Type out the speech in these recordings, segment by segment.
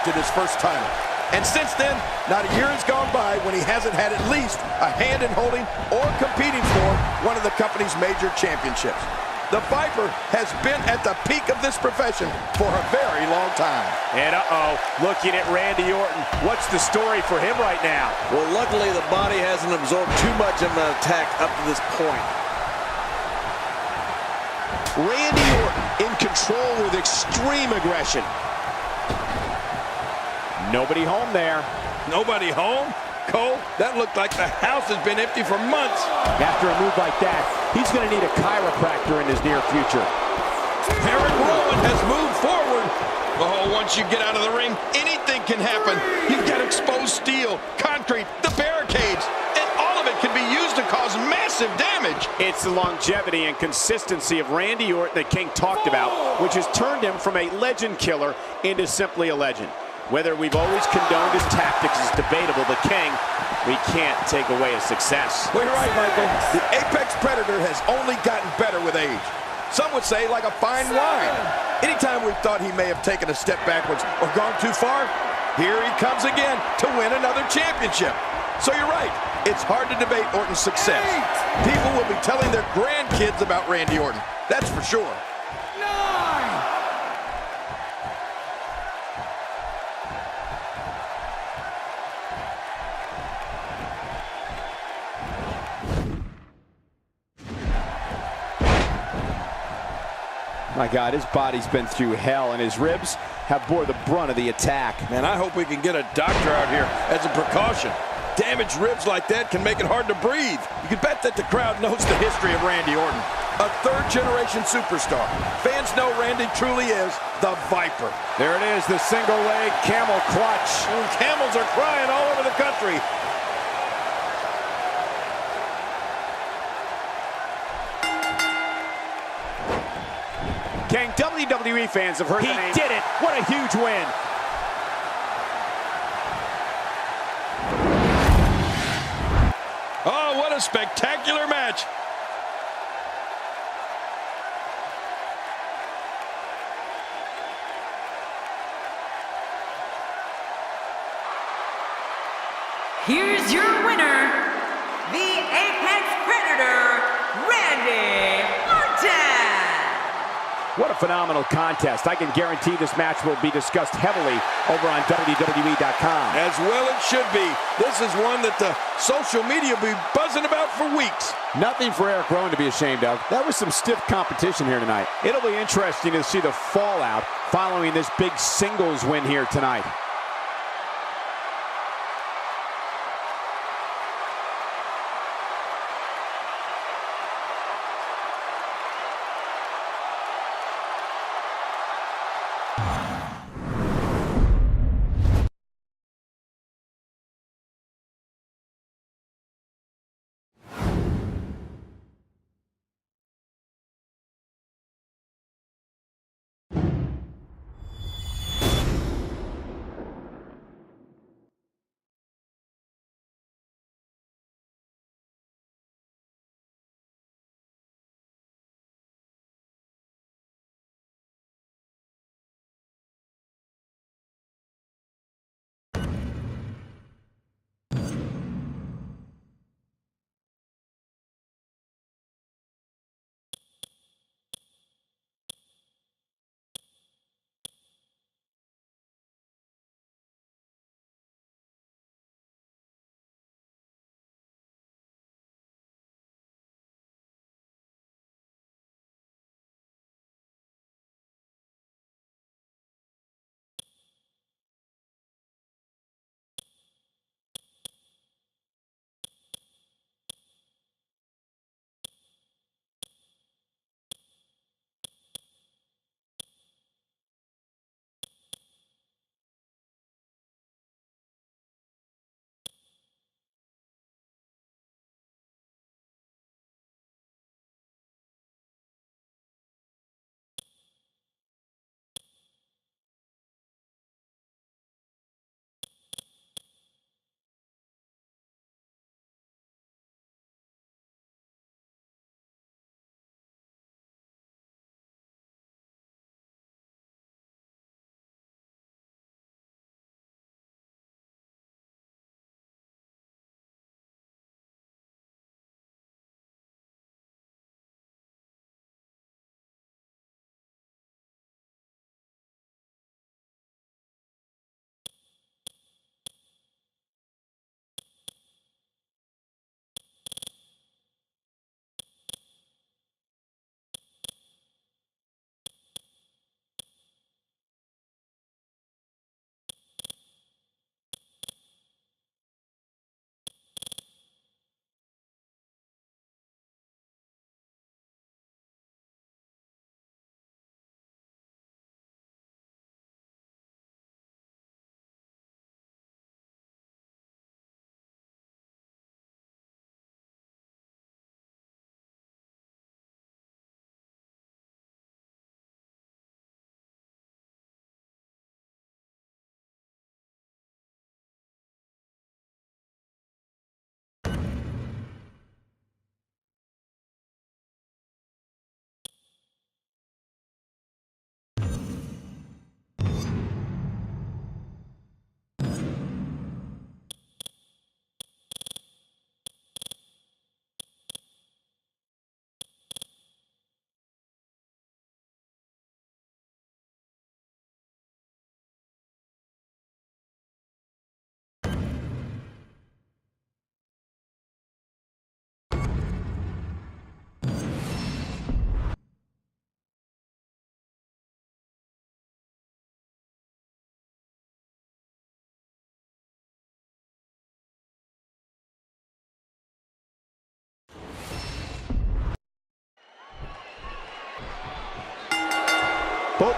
lifted his first title. And since then, not a year has gone by when he hasn't had at least a hand in holding or competing for one of the company's major championships. The Viper has been at the peak of this profession for a very long time. And looking at Randy Orton. What's the story for him right now? Well, luckily the body hasn't absorbed too much of an attack up to this point. Randy Orton in control with extreme aggression. Nobody home there. Nobody home? Cole, that looked like the house has been empty for months. After a move like that, he's going to need a chiropractor in his near future. Eric Rowan has moved forward. Oh, once you get out of the ring, anything can happen. You've got exposed steel, concrete, the barricades, and all of it can be used to cause massive damage. It's the longevity and consistency of Randy Orton that King talked about, which has turned him from a legend killer into simply a legend. Whether we've always condoned his tactics is debatable, but King, we can't take away his success. Well, you're right, Michael. The Apex Predator has only gotten better with age. Some would say like a fine wine. Anytime we've thought he may have taken a step backwards or gone too far, here he comes again to win another championship. So you're right, it's hard to debate Orton's success. People will be telling their grandkids about Randy Orton, that's for sure. My God, his body's been through hell, and his ribs have bore the brunt of the attack. Man, I hope we can get a doctor out here as a precaution. Damaged ribs like that can make it hard to breathe. You can bet that the crowd knows the history of Randy Orton. A third-generation superstar. Fans know Randy truly is the Viper. There it is, the single-leg camel clutch. Camels are crying all over the country. King, WWE fans have heard the name. He did it! What a huge win! Oh, what a spectacular match! Here's your winner, the Apex Predator, Randy Orton! What a phenomenal contest. I can guarantee this match will be discussed heavily over on WWE.com. As well it should be. This is one that the social media will be buzzing about for weeks. Nothing for Eric Rowan to be ashamed of. That was some stiff competition here tonight. It'll be interesting to see the fallout following this big singles win here tonight.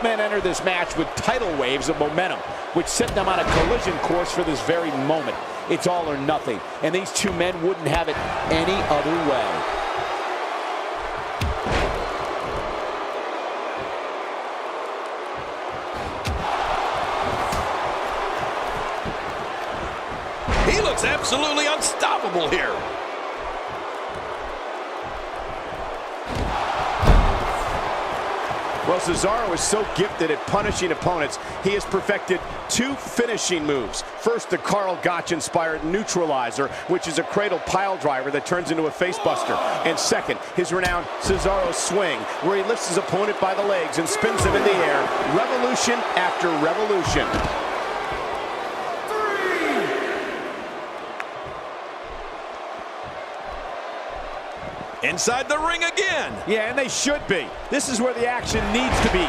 Both men entered this match with tidal waves of momentum, which set them on a collision course for this very moment. It's all or nothing, and these two men wouldn't have it any other way. He looks absolutely unstoppable here. Well, Cesaro is so gifted at punishing opponents, he has perfected two finishing moves. First, the Karl Gotch-inspired neutralizer, which is a cradle pile driver that turns into a facebuster. And second, his renowned Cesaro swing, where he lifts his opponent by the legs and spins him in the air, revolution after revolution. Inside the ring again. Yeah, and they should be. This is where the action needs to be.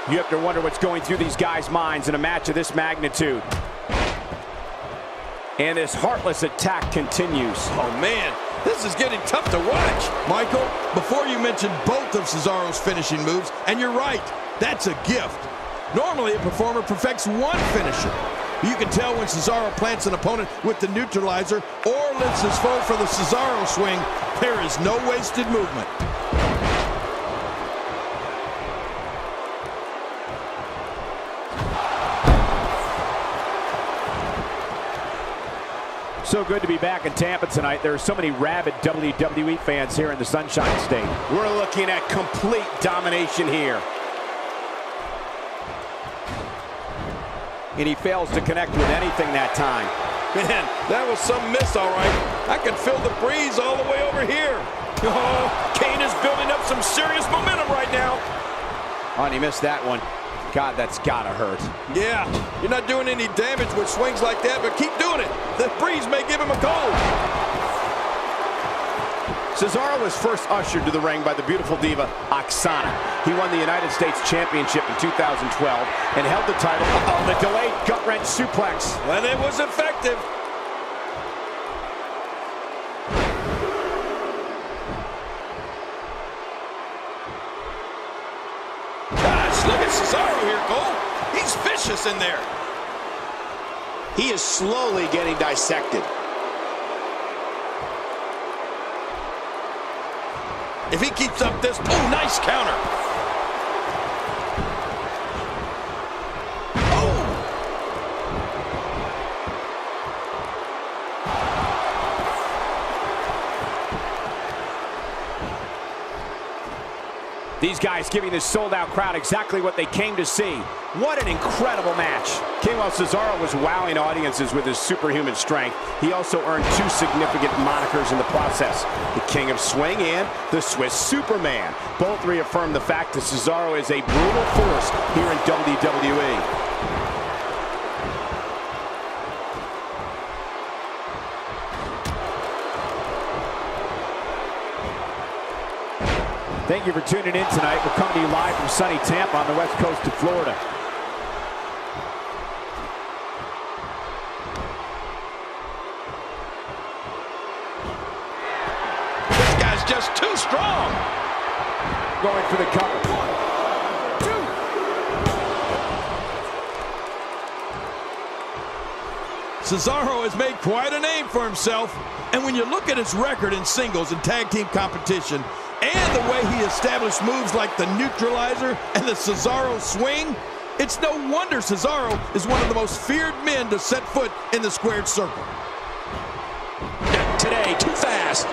You have to wonder what's going through these guys' minds in a match of this magnitude. And this heartless attack continues. Oh, man, this is getting tough to watch. Michael, before you mentioned both of Cesaro's finishing moves, and you're right, that's a gift. Normally, a performer perfects one finisher. You can tell when Cesaro plants an opponent with the neutralizer or lifts his foe for the Cesaro swing, there is no wasted movement. So good to be back in Tampa tonight. There are so many rabid WWE fans here in the Sunshine State. We're looking at complete domination here. And he fails to connect with anything that time. Man, that was some miss, all right. I can feel the breeze all the way over here. Oh, Kane is building up some serious momentum right now. Oh, and he missed that one. God, that's gotta hurt. Yeah, you're not doing any damage with swings like that, but keep doing it. The breeze may give him a cold. Cesaro was first ushered to the ring by the beautiful diva, Oksana. He won the United States Championship in 2012 and held the title on the delayed gut-wrench suplex. And it was effective. Look at Cesaro here, Cole. He's vicious in there. He is slowly getting dissected. If he keeps up this, oh, nice counter. These guys giving this sold-out crowd exactly what they came to see. What an incredible match. While Cesaro was wowing audiences with his superhuman strength, he also earned two significant monikers in the process. The King of Swing and the Swiss Superman. Both reaffirm the fact that Cesaro is a brutal force here in WWE. Thank you for tuning in tonight. We're coming to you live from sunny Tampa on the west coast of Florida. This guy's just too strong. Going for the cover. 1, 2. Cesaro has made quite a name for himself, and when you look at his record in singles and tag team competition, and the way he established moves like the neutralizer and the Cesaro swing, it's no wonder Cesaro is one of the most feared men to set foot in the squared circle. Today, too fast.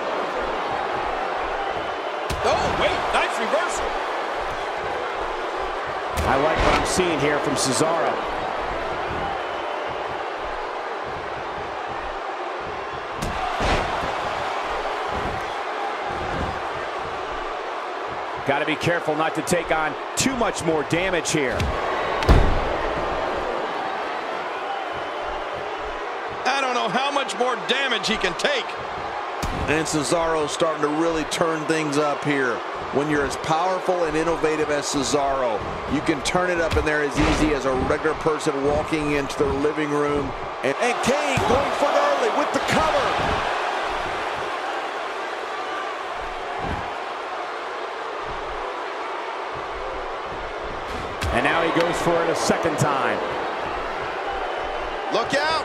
Oh, wait, nice reversal. I like what I'm seeing here from Cesaro. Got to be careful not to take on too much more damage here. I don't know how much more damage he can take. And Cesaro's starting to really turn things up here. When you're as powerful and innovative as Cesaro, you can turn it up in there as easy as a regular person walking into their living room. And Kane going for it early with the cover. And now he goes for it a second time. Look out.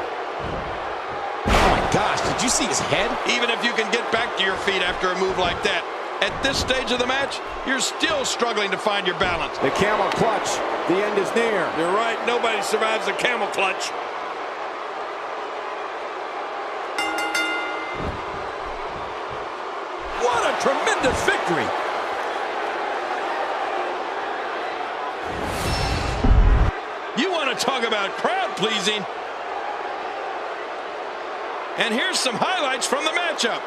Oh my gosh, did you see his head? Even if you can get back to your feet after a move like that, at this stage of the match, you're still struggling to find your balance. The camel clutch. The end is near. You're right. Nobody survives the camel clutch. What a tremendous victory. You want to talk about crowd pleasing? And here's some highlights from the matchup.